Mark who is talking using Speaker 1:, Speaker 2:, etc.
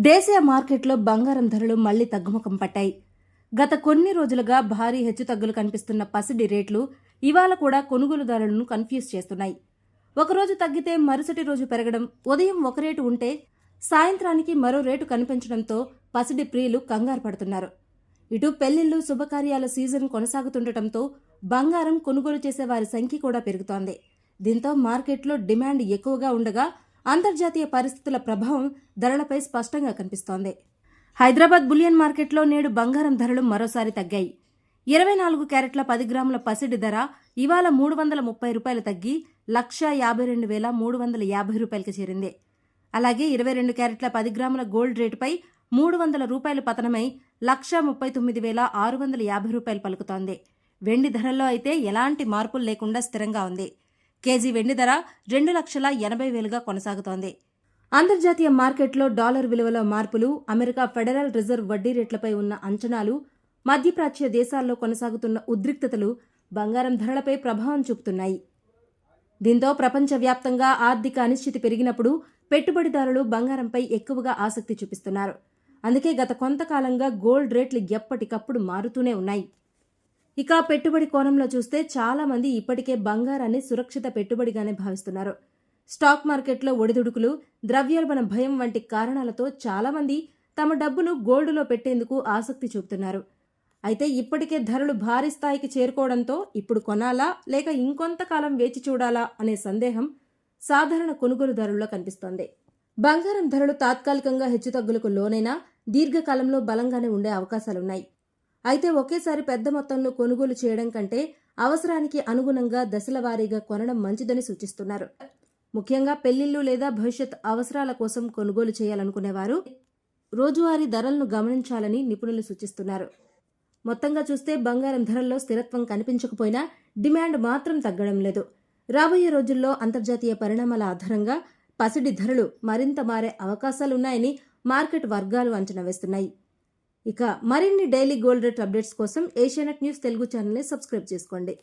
Speaker 1: దేశీయ మార్కెట్లో బంగారం ధరలు మళ్లీ తగ్గుముఖం పట్టాయి. గత కొన్ని రోజులుగా భారీ హెచ్చుతగ్గులు కనిపిస్తున్న పసిడి రేట్లు ఇవాళ కూడా కొనుగోలుదారులను కన్ఫ్యూజ్ చేస్తున్నాయి. ఒకరోజు తగ్గితే మరుసటి రోజు పెరగడం, ఉదయం ఒక రేటు ఉంటే సాయంత్రానికి మరో రేటు కనిపించడంతో పసిడి ప్రియులు కంగారు పడుతున్నారు. ఇటు పెళ్లిళ్లు, శుభకార్యాల సీజన్ కొనసాగుతుండటంతో బంగారం కొనుగోలు చేసే వారి సంఖ్య కూడా పెరుగుతోంది. దీంతో మార్కెట్లో డిమాండ్ ఎక్కువగా ఉండగా అంతర్జాతీయ పరిస్థితుల ప్రభావం ధరలపై స్పష్టంగా కనిపిస్తోంది. హైదరాబాద్ బులియన్ మార్కెట్లో నేడు బంగారం ధరలు మరోసారి తగ్గాయి. 24 క్యారెట్ల 10 గ్రాముల పసిడి ధర ఇవాళ $330 తగ్గి 1,52,350 రూపాయలకు చేరింది. అలాగే 22 క్యారెట్ల 10 గ్రాముల గోల్డ్ రేటుపై $300 పతనమై 1,39,650 రూపాయలు పలుకుతోంది. వెండి ధరల్లో అయితే ఎలాంటి మార్పులు లేకుండా స్థిరంగా ఉంది. కేజీ వెండి ధర 2,80,000గా కొనసాగుతోంది. అంతర్జాతీయ మార్కెట్లో డాలర్ విలువలో మార్పులు, అమెరికా ఫెడరల్ రిజర్వ్ వడ్డీ రేట్లపై ఉన్న అంచనాలు, మధ్యప్రాచ్య దేశాల్లో కొనసాగుతున్న ఉద్రిక్తతలు బంగారం ధరలపై ప్రభావం చూపుతున్నాయి. దీంతో ప్రపంచవ్యాప్తంగా ఆర్థిక అనిశ్చితి పెరిగినప్పుడు పెట్టుబడిదారులు బంగారంపై ఎక్కువగా ఆసక్తి చూపిస్తున్నారు. అందుకే గత కొంతకాలంగా గోల్డ్ రేట్లు ఎప్పటికప్పుడు మారుతూనే ఉన్నాయి. ఇక పెట్టుబడి కోణంలో చూస్తే చాలా మంది ఇప్పటికే బంగారాన్ని సురక్షిత పెట్టుబడిగానే భావిస్తున్నారు. స్టాక్ మార్కెట్లో ఒడిదుడుకులు, ద్రవ్యోల్బణ భయం వంటి కారణాలతో చాలా మంది తమ డబ్బును గోల్డ్లో పెట్టేందుకు ఆసక్తి చూపుతున్నారు. అయితే ఇప్పటికే ధరలు భారీ స్థాయికి చేరుకోవడంతో ఇప్పుడు కొనాలా లేక ఇంకొంతకాలం వేచి చూడాలా అనే సందేహం సాధారణ కొనుగోలుదారుల్లో కనిపిస్తోంది. బంగారం ధరలు తాత్కాలికంగా హెచ్చుతగ్గులకు లోనైనా దీర్ఘకాలంలో బలంగానే ఉండే అవకాశాలున్నాయి. అయితే ఒకేసారి పెద్ద మొత్తంలో కొనుగోలు చేయడం కంటే అవసరానికి అనుగుణంగా దశలవారీగా కొనడం మంచిదని సూచిస్తున్నారు. ముఖ్యంగా పెళ్లిళ్లు లేదా భవిష్యత్ అవసరాల కోసం కొనుగోలు చేయాలనుకునేవారు రోజువారీ ధరలను గమనించాలని నిపుణులు సూచిస్తున్నారు. మొత్తంగా చూస్తే బంగారం ధరల్లో స్థిరత్వం కనిపించకపోయినా డిమాండ్ మాత్రం తగ్గడం లేదు. రాబోయే రోజుల్లో అంతర్జాతీయ పరిణామాల ఆధారంగా పసిడి ధరలు మరింత మారే అవకాశాలున్నాయని మార్కెట్ వర్గాలు అంచనా వేస్తున్నాయి. ఇక మరిన్ని డైలీ గోల్డ్ రేట్ అప్డేట్స్ కోసం ఏషియానెట్ న్యూస్ తెలుగు ఛానల్ని సబ్స్క్రైబ్ చేసుకోండి.